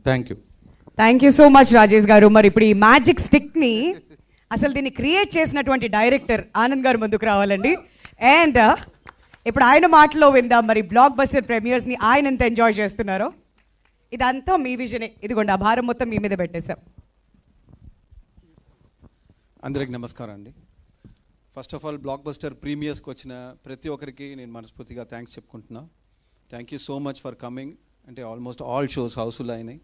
Thank you. Thank you so much Rajesh గారు. మరి ఇప్పుడు ఈ మ్యాజిక్ స్టిక్ని అసలు దీన్ని క్రియేట్ చేసినటువంటి డైరెక్టర్ ఆనంద్ గారు ముందుకు రావాలండి. అండ్ ఇప్పుడు ఆయన మాటలో విందాం మరి బ్లాక్ బస్టర్ ప్రీమియర్స్ని ఆయన ఎంత ఎంజాయ్ చేస్తున్నారో. ఇదంతా మీ విజనే, ఇదిగోండి ఆ భారం మొత్తం మీ మీద పెట్టేశాం. అందరికి నమస్కారం అండి. First of all blockbuster ప్రీమియర్స్కి వచ్చిన ప్రతి ఒక్కరికి నేను మనస్ఫూర్తిగా థ్యాంక్స్ చెప్పుకుంటున్నా. Thank you so much for coming. అంటే ఆల్మోస్ట్ ఆల్ షోస్ హౌస్ఫుల్ అయినాయి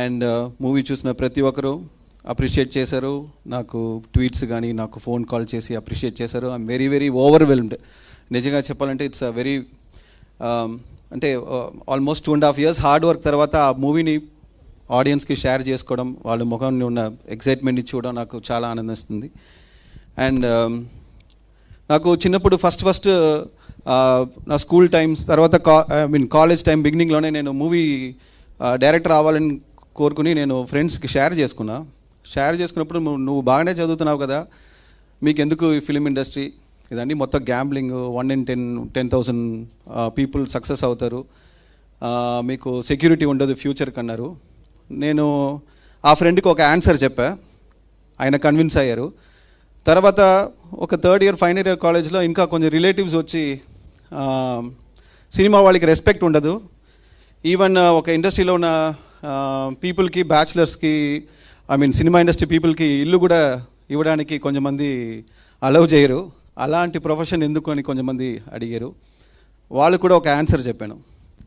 అండ్ మూవీ చూసిన ప్రతి ఒక్కరు అప్రిషియేట్ చేశారు. నాకు ట్వీట్స్ కానీ నాకు ఫోన్ కాల్ చేసి అప్రిషియేట్ చేశారు. I'm very very overwhelmed. నిజంగా చెప్పాలంటే ఇట్స్ అ వెరీ అంటే ఆల్మోస్ట్ 2.5 years హార్డ్ వర్క్ తర్వాత ఆ మూవీని ఆడియన్స్కి షేర్ చేసుకోవడం, వాళ్ళ ముఖంలో ఉన్న ఎక్సైట్మెంట్ని చూడడం నాకు చాలా ఆనందిస్తుంది. అండ్ నాకు చిన్నప్పుడు ఫస్ట్ నా స్కూల్ టైమ్స్ తర్వాత కాలేజ్ టైం బిగినింగ్లోనే నేను మూవీ డైరెక్టర్ అవ్వాలని కోరుకుని నేను ఫ్రెండ్స్కి షేర్ చేసుకున్నప్పుడు నువ్వు బాగానే చదువుతున్నావు కదా, మీకు ఎందుకు ఈ ఫిలిం ఇండస్ట్రీ ఇదండి, మొత్తం గ్యాంబ్లింగ్, 1 in 10,000 పీపుల్ సక్సెస్ అవుతారు, మీకు సెక్యూరిటీ ఉండదు ఫ్యూచర్కి అన్నారు. నేను ఆ ఫ్రెండ్కి ఒక ఆన్సర్ చెప్పా, ఆయన కన్విన్స్ అయ్యారు. తర్వాత ఒక 3rd year ఫైనల్ ఇయర్ కాలేజ్లో ఇంకా కొంచెం రిలేటివ్స్ వచ్చి సినిమా వాళ్ళకి రెస్పెక్ట్ ఉండదు, ఈవెన్ ఒక ఇండస్ట్రీలో ఉన్న పీపుల్కి బ్యాచిలర్స్కి సినిమా ఇండస్ట్రీ పీపుల్కి ఇల్లు కూడా ఇవ్వడానికి కొంతమంది అలౌ చేయరు, అలాంటి ప్రొఫెషన్ ఎందుకు అని కొంతమంది అడిగారు. వాళ్ళు కూడా ఒక ఆన్సర్ చెప్పాను.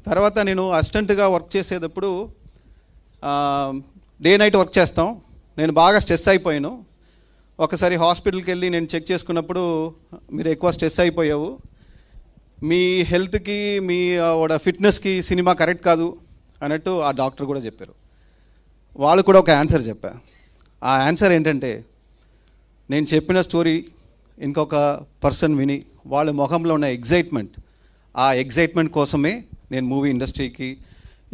తర్వాత నేను అసిస్టెంట్గా వర్క్ చేసేటప్పుడు డే నైట్ వర్క్ చేస్తాం, నేను బాగా స్ట్రెస్ అయిపోయాను. ఒకసారి హాస్పిటల్కి వెళ్ళి నేను చెక్ చేసుకున్నప్పుడు మీరు ఎక్కువ స్ట్రెస్ అయిపోయావు, మీ హెల్త్కి మీ ఫిట్నెస్కి సినిమా కరెక్ట్ కాదు అన్నట్టు ఆ డాక్టర్ కూడా చెప్పారు. వాళ్ళు కూడా ఒక ఆన్సర్ చెప్పా. ఆ ఆన్సర్ ఏంటంటే, నేను చెప్పిన స్టోరీ ఇంకొక పర్సన్ విని వాళ్ళ ముఖంలో ఉన్న ఎగ్జైట్మెంట్, ఆ ఎగ్జైట్మెంట్ కోసమే నేను మూవీ ఇండస్ట్రీకి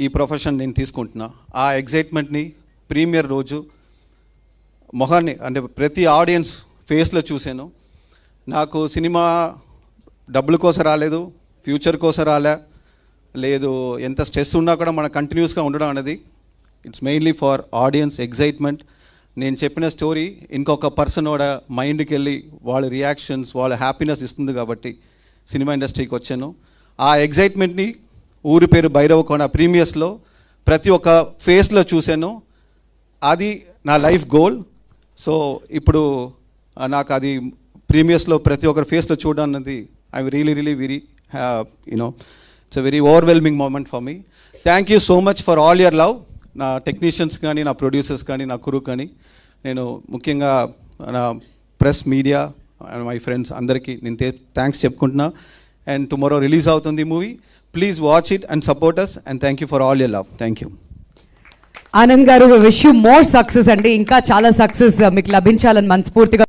ఈ ప్రొఫెషన్ నేను తీసుకుంటున్నా. ఆ ఎగ్జైట్మెంట్ని ప్రీమియర్ రోజు మొహాన్ని అంటే ప్రతి ఆడియన్స్ ఫేస్లో చూశాను. నాకు సినిమా డబ్బుల కోసం రాలేదు, ఫ్యూచర్ కోసం లేదు, ఎంత స్ట్రెస్ ఉన్నా కూడా మన కంటిన్యూస్గా ఉండడం అనేది it's mainly for audience excitement. నేను చెప్పిన స్టోరీ ఇంకొక పర్సన్ కూడా మైండ్కి వెళ్ళి వాళ్ళ రియాక్షన్స్, వాళ్ళ హ్యాపీనెస్ ఇస్తుంది కాబట్టి సినిమా ఇండస్ట్రీకి వచ్చాను. ఆ ఎగ్జైట్మెంట్ని ఊరి పేరు భైరవకొండ ప్రీమియర్స్లో ప్రతి ఒక్క ఫేస్లో చూశాను. అది నా లైఫ్ గోల్. సో ఇప్పుడు నాకు అది ప్రీమియర్స్లో ప్రతి ఒక్కరి ఫేస్లో చూడడం అన్నది I'm really very it's a very overwhelming moment for me. Thank you so much for all your love. నా టెక్నీషియన్స్ కానీ, నా ప్రొడ్యూసర్స్ కానీ, నా క్రూ కానీ, నేను ముఖ్యంగా నా press media and my friends అందరికీ నేను థ్యాంక్స్ చెప్పుకుంటున్నా. అండ్ టుమారో రిలీజ్ అవుతుంది movie. Please watch it and support us and thank you for all your love. Thank you. Anand garu, wish you more success అండి. ఇంకా చాలా సక్సెస్ మీకు లభించాలని మనస్ఫూర్తిగా